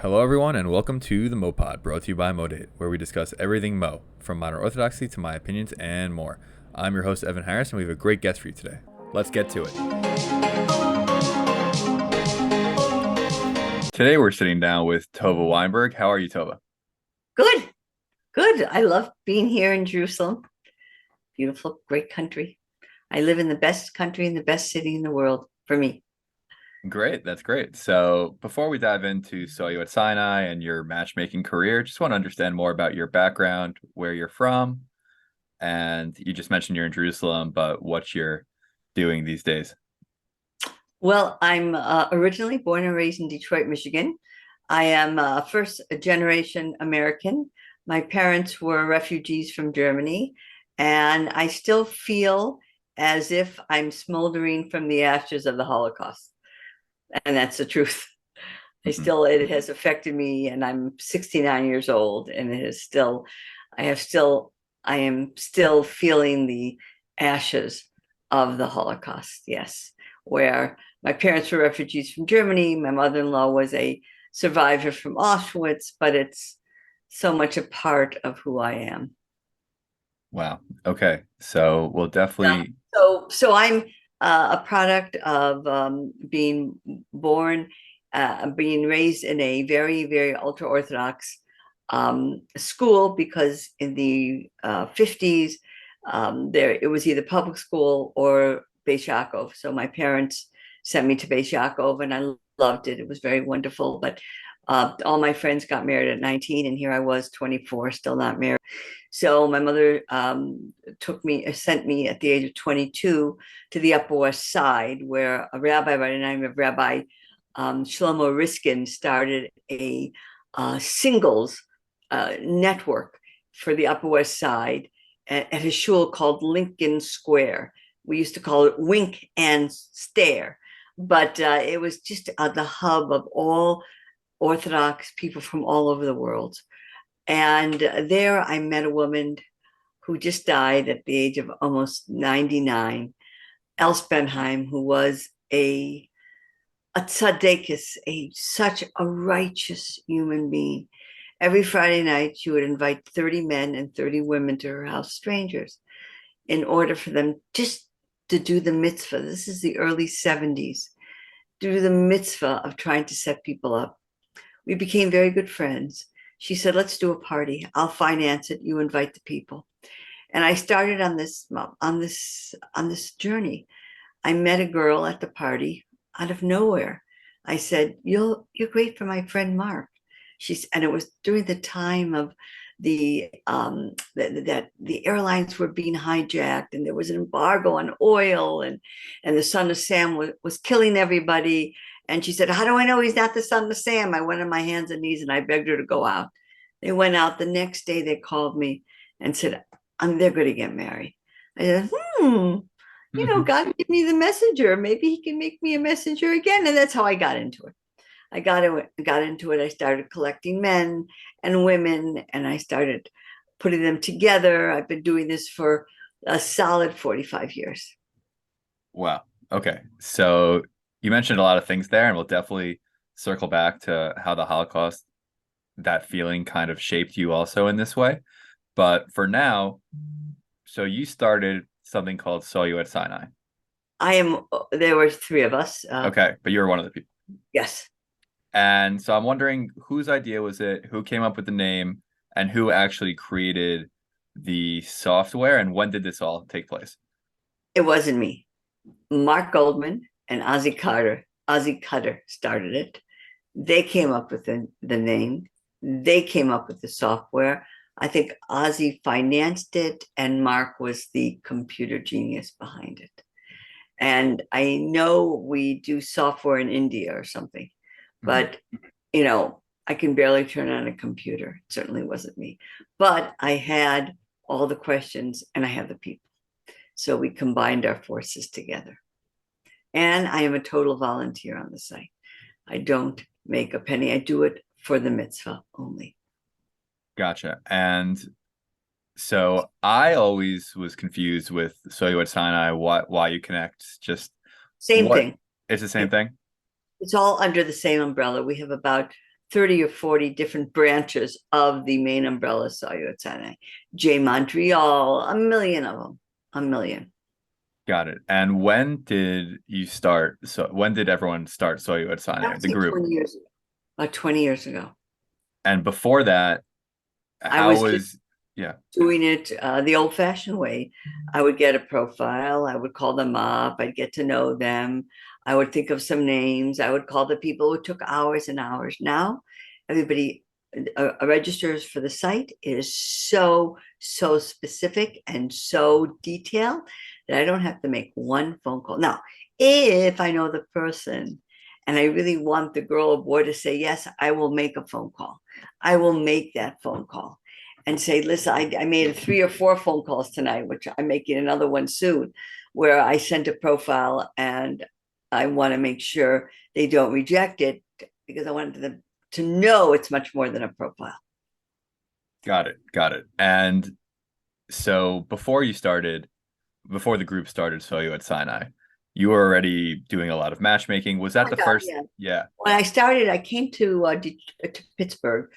Hello, everyone, and welcome to the MoPod, brought to you by MoDate, where we discuss everything Mo, from modern orthodoxy to my opinions and more. I'm your host, Evan Harris, and we have a great guest for you today. Let's get to it. Today, we're sitting down with Tova Weinberg. How are you, Tova? Good, good. I love being here in Jerusalem. Beautiful, great country. I live in the best country and the best city in the world for me. Great, that's great. So, before we dive into Saw You at Sinai and your matchmaking career, just want to understand more about your background, where you're from, and you just mentioned you're in Jerusalem, but what you're doing these days. Well, I'm originally born and raised in Detroit, Michigan. I am first generation American. My parents were refugees from Germany, and I still feel as if I'm smoldering from the ashes of the Holocaust. And that's the truth. Mhm. It has affected me, and I'm 69 years old, and it is still, I have still, I am still feeling the ashes of the Holocaust. Yes, where my parents were refugees from Germany. My mother-in-law was a survivor from Auschwitz, but it's so much a part of who I am. Wow. Okay. So we'll Yeah. definitely. So I'm a product of being born, being raised in a very, very ultra Orthodox school because in the 50s, there it was either public school or Beis Yaakov. So my parents sent me to Beis Yaakov, and I loved it. It was very wonderful. But all my friends got married at 19, and here I was, 24, still not married. So my mother sent me at the age of 22 to the Upper West Side, where a rabbi by the name of Rabbi Shlomo Riskin started a singles network for the Upper West Side at his shul called Lincoln Square. We used to call it Wink and Stare, but it was just the hub of all Orthodox people from all over the world. And there I met a woman who just died at the age of almost 99, Els Benheim, who was a tzaddikus, such a righteous human being. Every Friday night, she would invite 30 men and 30 women to her house, strangers, in order for them just to do the mitzvah. This is the early 70s, do the mitzvah of trying to set people up. We became very good friends. She said, let's do a party. I'll finance it. You invite the people. And I started on this journey. I met a girl at the party out of nowhere. I said, you're great for my friend Mark. And it was during the time of that the airlines were being hijacked, and there was an embargo on oil, and the son of Sam was killing everybody. And she said, how do I know he's not the son of Sam? I went on my hands and knees and I begged her to go out. They went out. The next day they called me and said, they're going to get married. I said, God give me the messenger. Maybe he can make me a messenger again. And that's how I got into it. Got into it. I started collecting men and women, and I started putting them together. I've been doing this for a solid 45 years. Wow. Okay. So you mentioned a lot of things there, and we'll definitely circle back to how the Holocaust, that feeling kind of shaped you also in this way. But for now, so you started something called Saw You at Sinai. There were three of us. Okay, but you were one of the people. Yes. And so I'm wondering whose idea was it, who came up with the name, and who actually created the software, and when did this all take place? It wasn't me. Mark Goldman and Ozzy Cutter started it. They came up with the name. They came up with the software. I think Ozzy financed it, and Mark was the computer genius behind it. And I know we do software in India or something, Mhm. but I can barely turn on a computer. It certainly wasn't me. But I had all the questions and I had the people. So we combined our forces together. And I am a total volunteer on the site. I don't make a penny. I do it for the mitzvah only. Gotcha. And so I always was confused with So You at Sinai, why you connect, just Same what thing. it's the same thing. It's all under the same umbrella. We have about 30 or 40 different branches of the main umbrella Solid Sinai. J. Montreal, a million of them, a million. Got it. And when did you start? So when did everyone start Soyu I Sinai, would the say group? 20 years ago, about 20 years ago. And before that, I how was was, yeah, doing it the old fashioned way. I would get a profile, I would call them up, I'd get to know them, I would think of some names, I would call the people. It took hours and hours. Now, everybody registers for the site. It is so specific and so detailed that I don't have to make one phone call. Now, if I know the person and I really want the girl or boy to say yes, I will make a phone call. I will make that phone call and say, listen, I made 3 or 4 phone calls tonight, which I'm making another one soon, where I sent a profile and I want to make sure they don't reject it because I wanted them to know it's much more than a profile. got it, got it. And so before the group started Soyu at Sinai, you were already doing a lot of matchmaking. Was Oh that my the God, first? yeah. Yeah. When I started, I came to Pittsburgh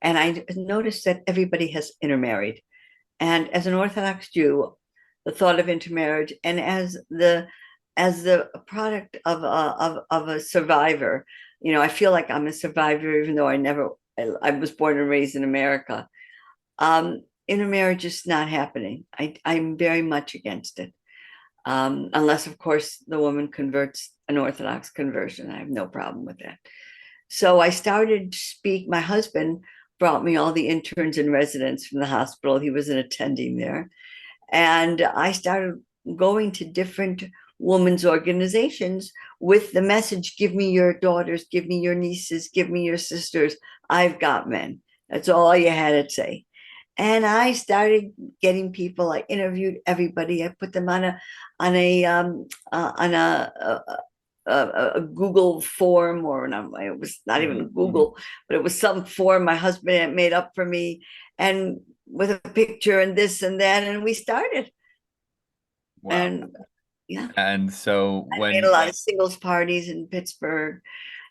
and I noticed that everybody has intermarried. And as an Orthodox Jew, the thought of intermarriage, and as the product of a survivor, I feel like I'm a survivor, even though I was born and raised in America. Intermarriage is not happening. I'm very much against it. Unless, of course, the woman converts an Orthodox conversion. I have no problem with that. So I started to speak. My husband brought me all the interns and residents from the hospital. He was an attending there. And I started going to different women's organizations with the message, give me your daughters, give me your nieces, give me your sisters. I've got men. That's all you had to say. And I started getting people. I interviewed everybody. I put them on a Google form, or not, it was not even Google, but it was some form my husband had made up for me, and with a picture and this and that, and we started. Wow. And yeah, And so I made a when lot of singles parties in Pittsburgh,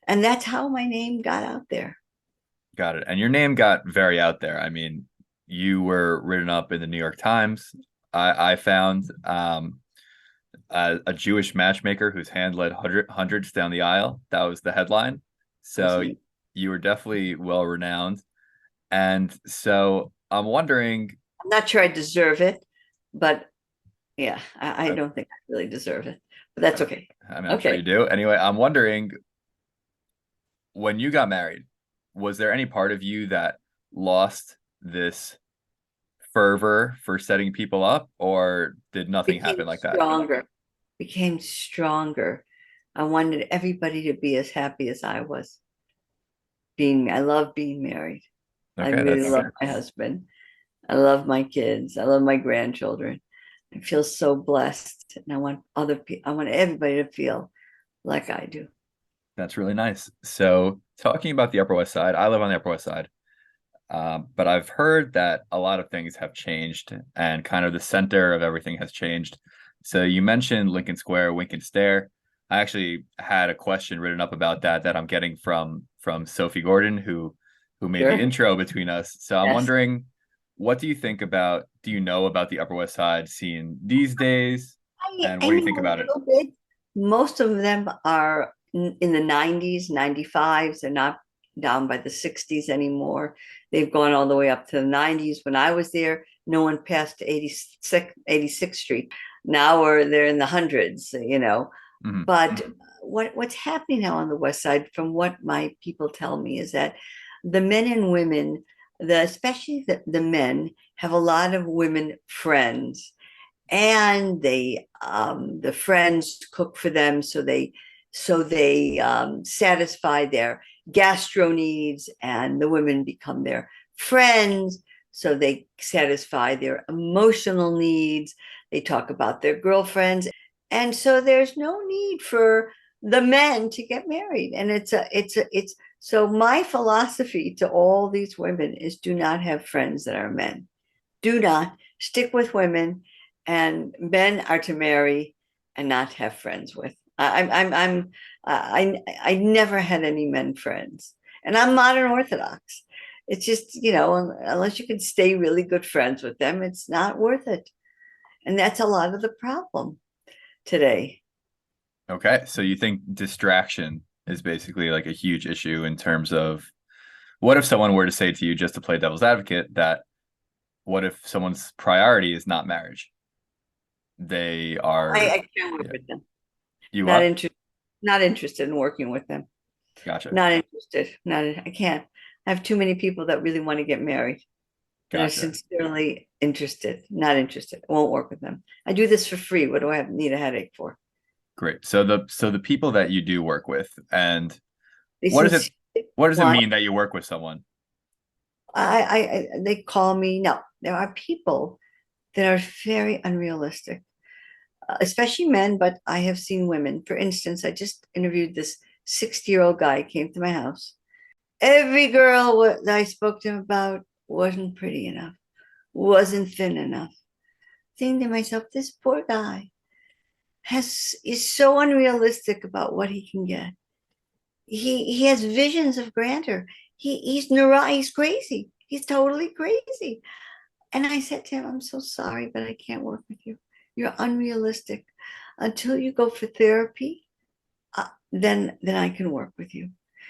and that's how my name got out there. got it, and your name got very out there. I mean, you were written up in the New York Times. I found a Jewish matchmaker whose hand led hundreds down the aisle. That was the headline. So Absolutely. you were definitely well renowned. And so I'm wondering, I'm not sure I deserve it, but yeah, I uh, don't think I really deserve it, but that's uh, okay. I mean, I'm sure you Okay. do. Anyway, I'm wondering, when you got married, was there any part of you that lost this fervor for setting people up, or did nothing Became happen like that? stronger, became stronger. I wanted everybody to be as happy as I was I love being married. I Okay, really that's love my husband. I love my kids. I love my grandchildren. I feel so blessed. And I want I want everybody to feel like I do. that's really nice. So talking about the Upper West Side, I live on the Upper West Side. But I've heard that a lot of things have changed and kind of the center of everything has changed. So you mentioned Lincoln Square, Lincoln Stair. I actually had a question written up about that I'm getting from Sophie Gordon, who made the Sure. intro between us. So I'm Yes. wondering, what do you know about the Upper West Side scene these days? And I what do you know think a about it? little bit. Most of them are in the 90s, 95s. They're not down by the 60s anymore. They've gone all the way up to the 90s. When I was there, no one passed 86th Street. Now they're in the hundreds. Mhm. But what's happening now on the West Side, from what my people tell me, is that the men and women, especially the men, have a lot of women friends, and the friends cook for them, so they satisfy their gastro needs, and the women become their friends, so they satisfy their emotional needs. They talk about their girlfriends, and so there's no need for the men to get married. And it's so my philosophy to all these women is, do not have friends that are men. Do not stick with women, and men are to marry and not have friends with. I never had any men friends, And I'm modern Orthodox. It's just, unless you can stay really good friends with them, it's not worth it. And that's a lot of the problem today. Okay. So you think distraction is basically like a huge issue in terms of what if someone were to say to you, just to play devil's advocate, that what if someone's priority is not marriage? They are, I can't work yeah. with them. You Not what? interested. Not interested in working with them. Gotcha. Not interested. Not. I can't. I have too many people that really want to get married and are Gotcha. sincerely interested. Not interested. I won't work with them. I do this for free. What do I need a headache for? Great. So the people that you do work with, and They what does it sincerely what does it want. mean that you work with someone? They call me. No, there are people that are very unrealistic, especially men, but I have seen women. For instance, I just interviewed this 60-year-old guy, came to my house. Every girl that I spoke to him about wasn't pretty enough, wasn't thin enough. Thinking to myself, this poor guy is so unrealistic about what he can get. He has visions of grandeur. He's crazy. He's totally crazy. And I said to him, I'm so sorry, but I can't work with you. You're unrealistic. Until you go for therapy, then I can work with you.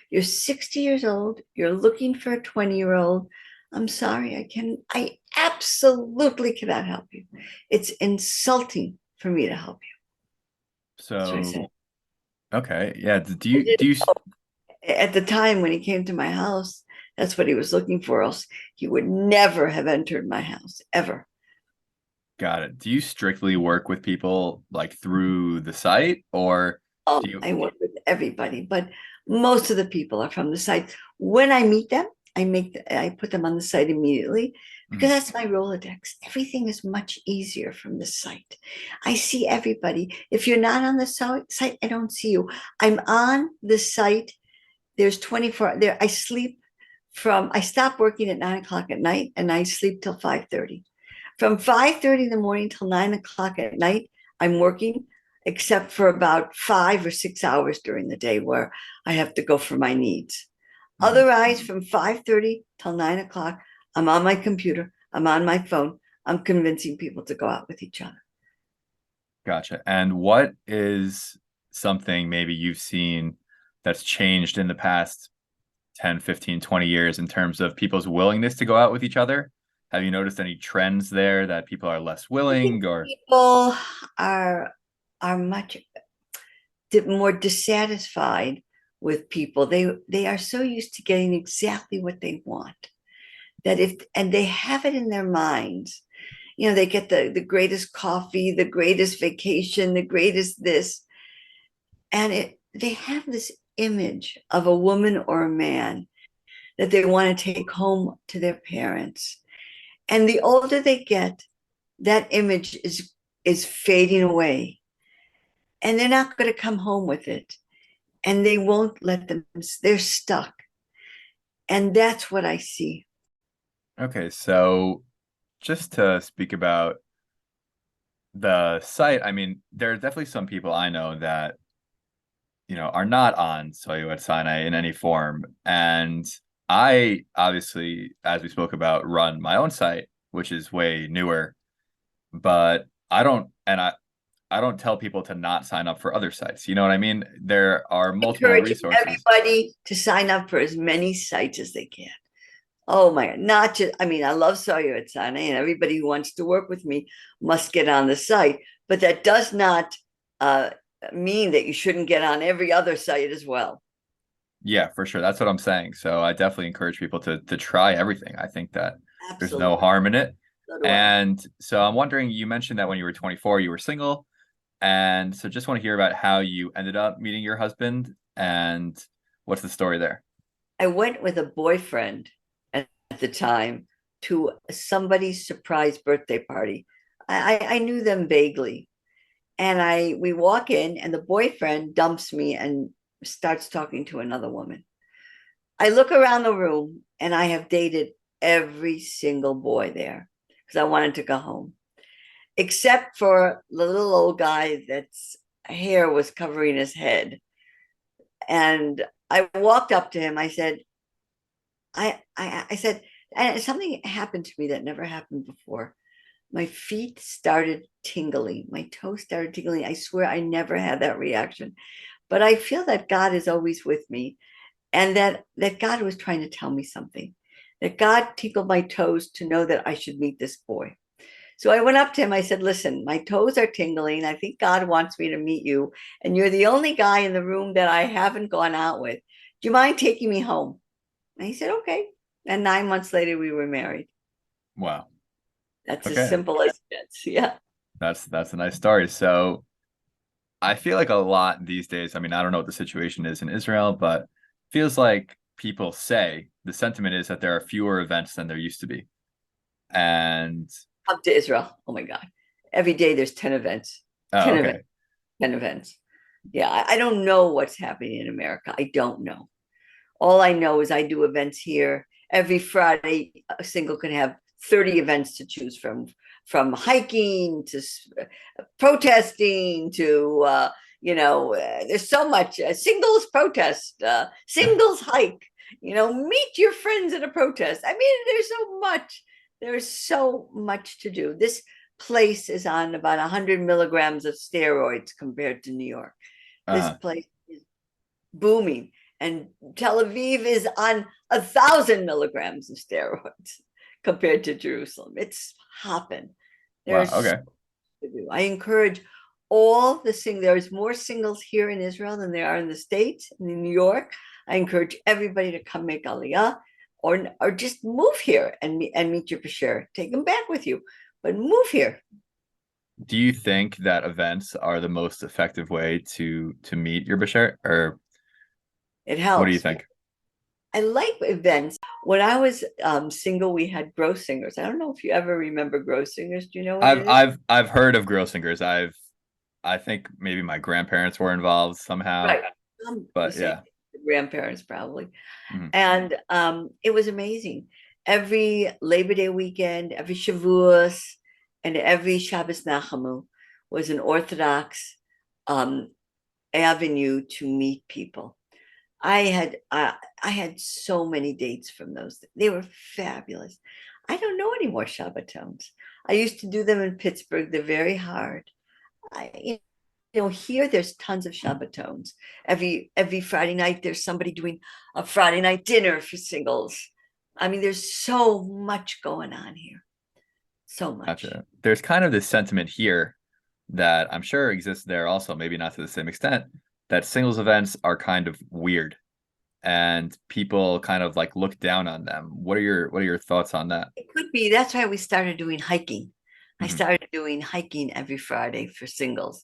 You're 60 years old. You're looking for a 20-year-old. I'm sorry. I absolutely cannot help you. It's insulting for me to help you. That's what I So said. okay, yeah. Do I you didn't do you know. At the time when he came to my house, that's what he was looking for, else he would never have entered my house, ever. got it? Do you strictly work with people like through the site, or do Oh, you? I work with everybody, but most of the people are from the site. When I meet them, I put them on the site immediately because Mhm. that's my Rolodex. Everything is much easier from the site. I see everybody. If you're not on the site, I don't see you. I'm on the site. There's 24 there. I stop working at 9 o'clock at night and I sleep till 5:30. From 5:30 in the morning till 9 o'clock at night, I'm working, except for about 5 or 6 hours during the day where I have to go for my needs. Mhm. Otherwise, from 5:30 till 9 o'clock, I'm on my computer, I'm on my phone, I'm convincing people to go out with each other. Gotcha. And what is something maybe you've seen that's changed in the past 10, 15, 20 years in terms of people's willingness to go out with each other? Have you noticed any trends there that people are less I think willing or people are are much more dissatisfied with people. They are so used to getting exactly what they want that if and they have it in their minds. They get the greatest coffee, the greatest vacation, the greatest this, and they have this image of a woman or a man that they want to take home to their parents. And the older they get, that image is fading away, and they're not going to come home with it, and they won't let them. They're stuck, and that's what I see. okay, so just to speak about the site, I mean, there are definitely some people I know that, are not on Soyu at Sinai in any form. And I obviously, as we spoke about, run my own site, which is way newer, but I don't tell people to not sign up for other sites. You know what I mean? There are multiple Encourage resources. everybody to sign up for as many sites as they can. Oh my God, not just, I mean, I love Sawyer at Sinai, and everybody who wants to work with me must get on the site, but that does not uh, mean that you shouldn't get on every other site as well. Yeah, for sure. That's what I'm saying. So I definitely encourage people to try everything. I think that there's no Absolutely. harm in it. So do I. And so I'm wondering, you mentioned that when you were 24, you were single. And so just want to hear about how you ended up meeting your husband and what's the story there. I went with a boyfriend at the time to somebody's surprise birthday party. I knew them vaguely. And we walk in, and the boyfriend dumps me and starts talking to another woman. I look around the room and I have dated every single boy there because I wanted to go home, except for the little old guy that's hair was covering his head. And I walked up to him. I said, I said, and something happened to me that never happened before. My feet started tingling. My toes started tingling. I swear I never had that reaction. But I feel that God is always with me, and that God was trying to tell me something. That God tickled my toes to know that I should meet this boy. So I went up to him. I said, "Listen, my toes are tingling. I think God wants me to meet you, and you're the only guy in the room that I haven't gone out with. Do you mind taking me home?" And he said, "Okay." And 9 months later, we were married. Wow. That's as Okay. simple as it gets. Yeah. That's a nice story. So I feel like a lot these days, I mean, I don't know what the situation is in Israel, but feels like people say the sentiment is that there are fewer events than there used to be. And Up to Israel. Oh my God. Every day there's 10 events. oh, 10 events. okay. 10 events. Yeah. I don't know what's happening in America. I don't know. All I know is I do events here. Every Friday, a single can have 30 events to choose from hiking to protesting to, there's so much singles protest, singles hike, meet your friends at a protest. I mean, there's so much. There's so much to do. This place is on about 100 milligrams of steroids compared to New York. This Uh-huh. place is booming, and Tel Aviv is on 1,000 milligrams of steroids compared to Jerusalem. It's hopping. Wow. There's Okay. to do. I encourage all the there's more singles here in Israel than there are in the States and in New York. I encourage everybody to come make Aliyah, or just move here and meet your Bashir. Take them back with you, but move here. Do you think that events are the most effective way to meet your bashert, or It what do you helps. think? I like events. When I was single, we had Grow Singers. I don't know if you ever remember Grow Singers. Do you know what I've it is? I've I've heard of grill singers. I think maybe my grandparents were involved somehow, Right. The but same yeah. grandparents probably. Mhm. And it was amazing. Every Labor Day weekend, every Shavuos, and every Shabbos Nachamu was an Orthodox um, avenue to meet people. I had so many dates from those. They were fabulous. I don't know any more Shabbatones. I used to do them in Pittsburgh. They're very hard. Here there's tons of Shabbatones. Every Friday night there's somebody doing a Friday night dinner for singles. I mean, there's so much going on here. So much. Gotcha. There's kind of this sentiment here that I'm sure exists there also, maybe not to the same extent, that singles events are kind of weird and people kind of like look down on them. What are your thoughts on that? It could be. That's why we started doing hiking. I Mhm. started doing hiking every Friday for singles,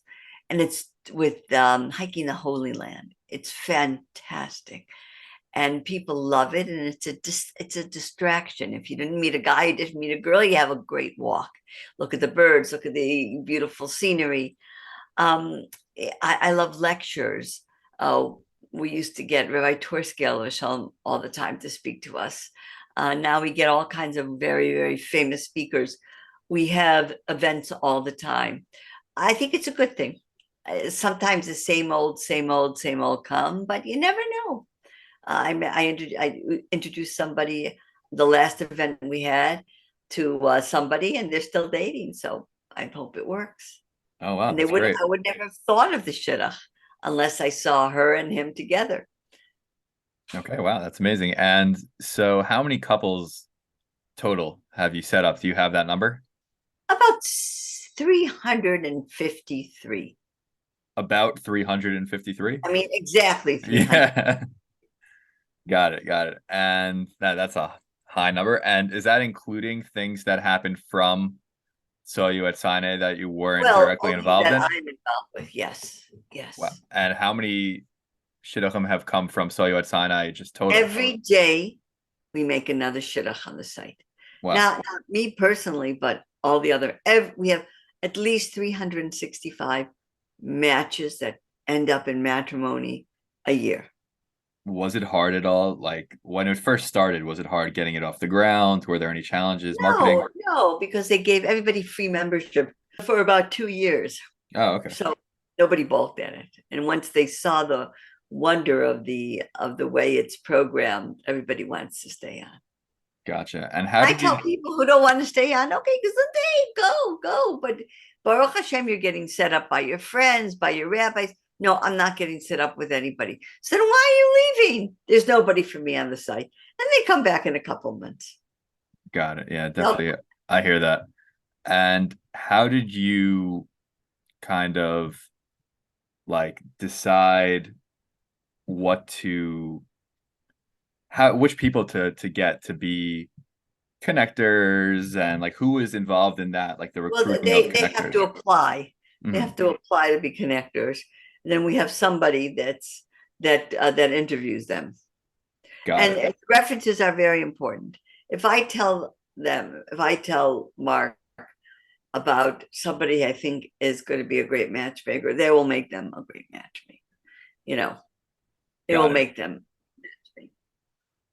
and it's with hiking the Holy Land. It's fantastic, and people love it, and it's a distraction. If you didn't meet a guy, you didn't meet a girl, you have a great walk. Look at the birds, look at the beautiful scenery. Um, I love lectures. We used to get Rabbi Torskell home all the time to speak to us. Now we get all kinds of very, very famous speakers. We have events all the time. I think it's a good thing. Sometimes the same old, same old, same old come, but you never know. I introduced somebody, the last event we had, to somebody, and they're still dating. So I hope it works. Oh wow, And they that's would great. I would never have thought of the shidduch unless I saw her and him together. Okay, wow, that's amazing. And so how many couples total have you set up? Do you have that number? About 353. About 353? I mean, exactly 300. Yeah. Got it. Got it. And that's a high number. And is that including things that happened from Saw You at Sinai that you weren't Well, directly only involved that in? I'm involved with. Yes. Wow. Yes. And how many shidduchim have come from Saw You at Sinai just total? Every day we make another shidduch on the site. Wow. Not me personally, but all the other, we have at least 365 matches that end up in matrimony a year. Was it hard at all? Like when it first started, was it hard getting it off the ground? Were there any challenges marketing? No, because they gave everybody free membership for about 2 years. Oh, okay. So nobody balked at it. And once they saw wonder of the way it's programmed, everybody wants to stay on. Gotcha. And how I did you? tell people who don't want to stay on, okay, because they go. But Baruch Hashem, you're getting set up by your friends, by your rabbis. No, I'm not getting set up with anybody. So then why are you leaving? There's nobody for me on the site. And they come back in a couple months. Got it. Yeah, Nope. definitely. I hear that. And how did you kind of like decide what to how which people to get to be connectors and like who is involved in that, like the Well, recruiting of they have to connectors? apply. They Hmm. have to apply to be connectors. And then we have somebody that interviews them. Got it. And references are very important. If I tell Mark about somebody I think is going to be a great matchmaker, they will make them a great matchmaker. You know, it will Got it. make them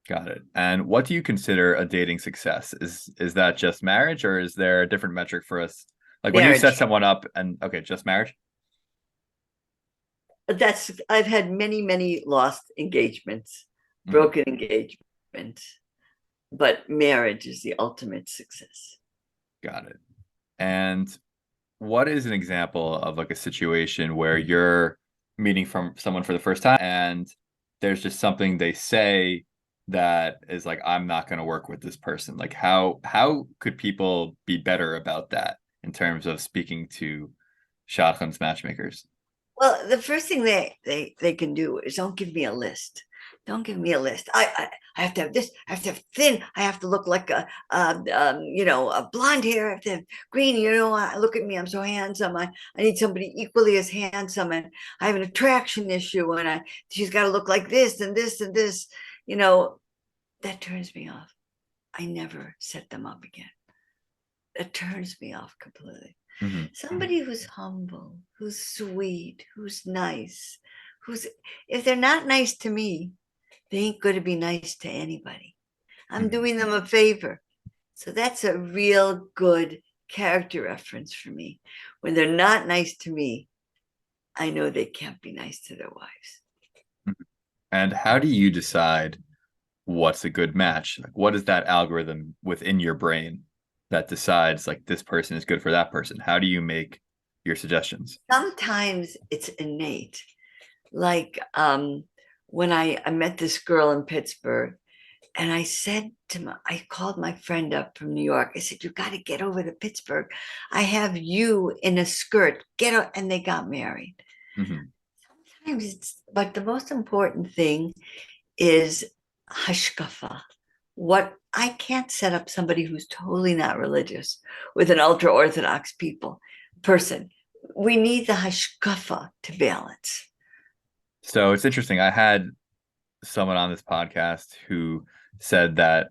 Got it. And what do you consider a dating success? Is that just marriage, or is there a different metric for us? Like when you set marriage. someone up and okay, just marriage? That's I've had many lost engagements, Mhm. broken engagements, but marriage is the ultimate success. Got it. And what is an example of like a situation where you're meeting from someone for the first time and there's just something they say that is like, I'm not going to work with this person? Like how could people be better about that in terms of speaking to Shadchan's matchmakers? Well, the first thing they can do is don't give me a list. Don't give me a list. I have to have this. I have to have thin. I have to look like a blonde hair. I have to have green. Look at me. I'm so handsome. I need somebody equally as handsome, and I have an attraction issue, and she's got to look like this and this and this. You know, that turns me off. I never set them up again. It turns me off completely. Hmm. Somebody who's humble, who's sweet, who's nice, who's if they're not nice to me, they ain't going to be nice to anybody. I'm Hmm. doing them a favor. So that's a real good character reference for me. When they're not nice to me, I know they can't be nice to their wives. And how do you decide what's a good match? Like, what is that algorithm within your brain that decides like this person is good for that person? How do you make your suggestions? Sometimes it's innate. Like when I met this girl in Pittsburgh, and I called my friend up from New York. I said, you got to get over to Pittsburgh. I have you in a skirt. Get out. And they got married. Hmm. But the most important thing is hashkafa. What I can't set up somebody who's totally not religious with an ultra Orthodox person. We need the hashkafa to balance. So it's interesting. I had someone on this podcast who said that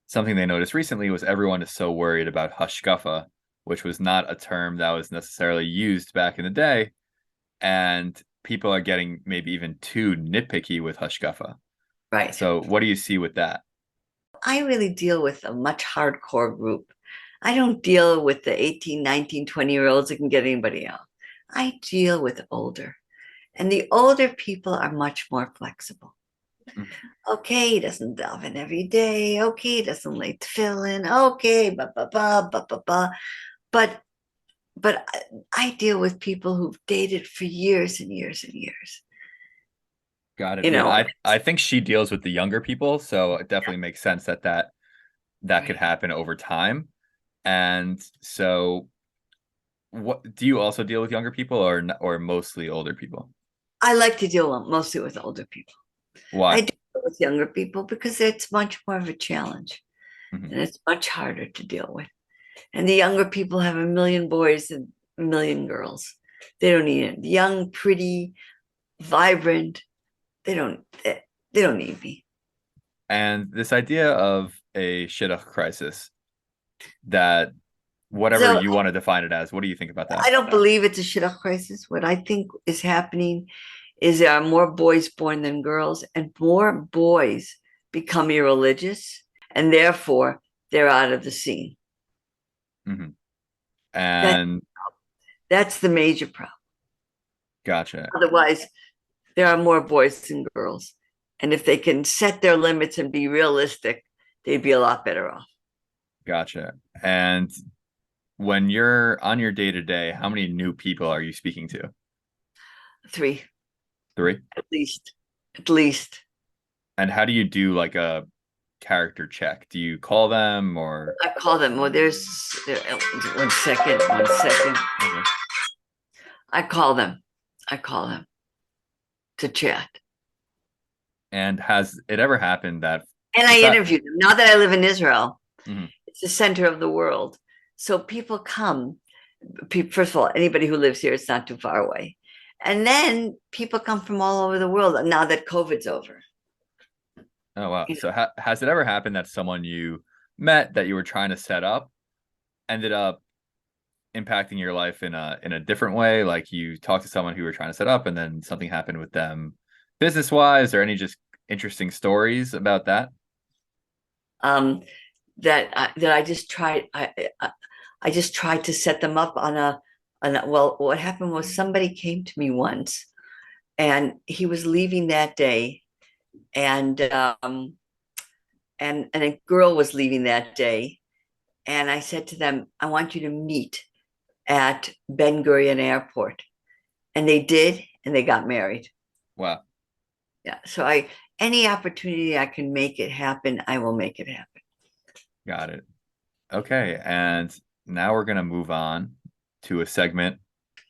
something they noticed recently was everyone is so worried about hashkafa, which was not a term that was necessarily used back in the day. And people are getting maybe even too nitpicky with hashkafa. Right. So what do you see with that? I really deal with a much hardcore group. I don't deal with the 18, 19, 20 year olds that can get anybody out. I deal with older, and the older people are much more flexible. Mhm. Okay, he doesn't daven every day. Okay, he doesn't lay tefillin. Okay, ba ba ba ba ba ba. But I deal with people who've dated for years and years and years. Got it. You Yeah, know, I think she deals with the younger people, so it definitely makes sense that that could right. happen over time. And so what do you also deal with younger people or mostly older people? I like to deal mostly with older people. I Why? deal with younger people because it's much more of a challenge Hmm. and it's much harder to deal with. And the younger people have a million boys and a million girls. They don't need it. Young, pretty, vibrant. They don't. They don't need me. And this idea of a shidduch crisis, that whatever So you want to define it as, what do you think about that? I don't believe it's a shidduch crisis. What I think is happening is there are more boys born than girls, and more boys become irreligious, and therefore they're out of the scene. Hmm. That And that's the major problem. gotcha. Otherwise, There are more boys than girls. And if they can set their limits and be realistic, they'd be a lot better off. Gotcha. And when you're on your day to day, how many new people are you speaking to? Three, Three. at least. At least. And how do you do like a character check? Do you call them or? I call them. Well, there, 1 second, 1 second. Okay. I call them. I call them to chat. And has it ever happened that And I besides, interview them. Now that I live in Israel, Mhm. it's the center of the world. So people come. First of all, anybody who lives here, it's not too far away. And then people come from all over the world now that COVID's over. Oh wow. You know, So has it ever happened that someone you met that you were trying to set up ended up impacting your life in a different way? Like you talked to someone who you were trying to set up and then something happened with them business wise, or any just interesting stories about that? um, that I just tried. I just tried to set them up on well, what happened was somebody came to me once and he was leaving that day, and and a girl was leaving that day, and I said to them, I want you to meet at Ben Gurion Airport. And they did, and they got married. Wow. Yeah. So any opportunity I can make it happen, I will make it happen. Got it. Okay. And now we're gonna move on to a segment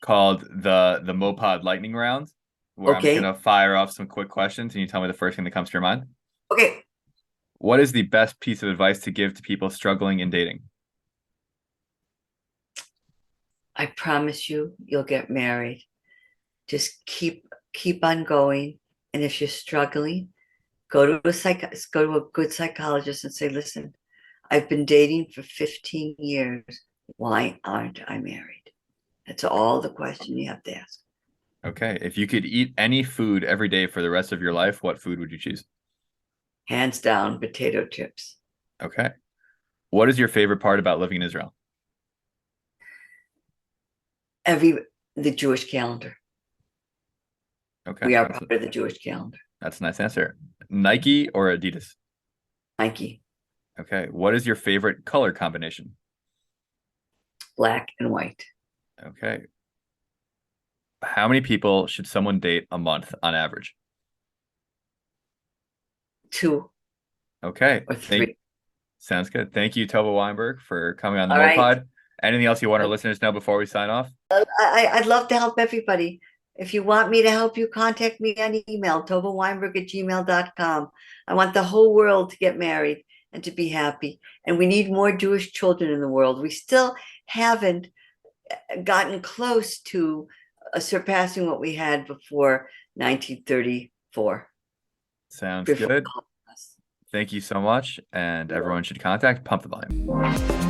called the MoPod lightning round, where I'm just Okay. gonna fire off some quick questions and you tell me the first thing that comes to your mind. Okay. What is the best piece of advice to give to people struggling in dating? I promise you, you'll get married. Just keep on going. And if you're struggling, go to a good psychologist and say, listen, I've been dating for 15 years. Why aren't I married? That's all the question you have to ask. Okay. If you could eat any food every day for the rest of your life, what food would you choose? Hands down, potato chips. Okay. What is your favorite part about living in Israel? Every the Jewish calendar. Okay. We are part of the Jewish calendar. That's a nice answer. Nike or Adidas? Nike, Okay. What is your favorite color combination? black and white. Okay. How many people should someone date a month on average? 2 Okay. or 3. Sounds good. Thank you, Tova Weinberg, for coming on the All right. MoPod. Anything else you want our listeners to know before we sign off? I'd love to help everybody. If you want me to help you, contact me on email, tovaweinberg@gmail.com. I want the whole world to get married and to be happy. And we need more Jewish children in the world. We still haven't gotten close to surpassing what we had before 1934. Sounds Before good. Thank you so much. And everyone should contact Pump the Volume.